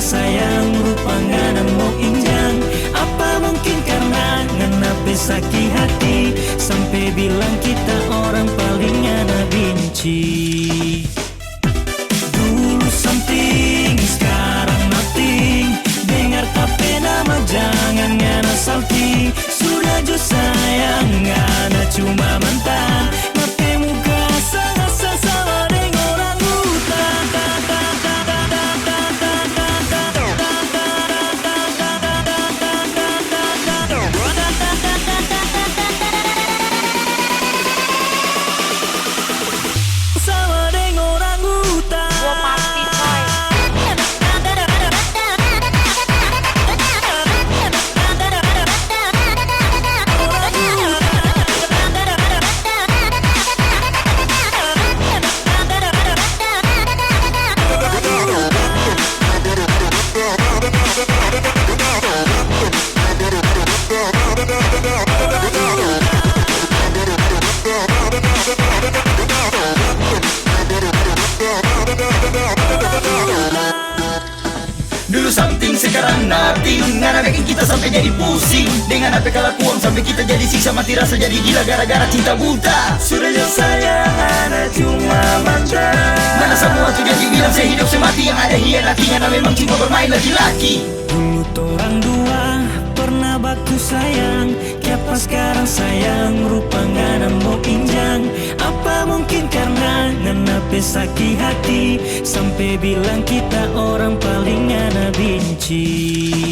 sayang rupa ngana mau injang. Apa mungkin karena ngana sakit hati sampai bilang kita orang paling ngana benci. Dulu something, sekarang nothing. Dengar tapi nama jangan ngana salty. Sudah jo sayang ngana cuma mantan. Nape muka sangat sama dengan orang hutan. Sama dengan orang hutan. Gua pasti coy. Dulu something, sekarang nothing. Ngana bikin kita sampai jadi pusing. Dengan apa kelakuan sampai kita jadi siksa mati rasa jadi gila gara-gara cinta buta. Sudah jo sayang ngana cuma mantan. Mana semua tuh jadi bilang sehidup semati. Yang ada hianati ngana memang cuma bermain laki-laki. Dulu torang dua pernah baku sayang. Kenapa sekarang sayang rupa ngana mau injang. Apa mungkin karena ngana sakit hati sampai bilang kita orang paling ngana benci.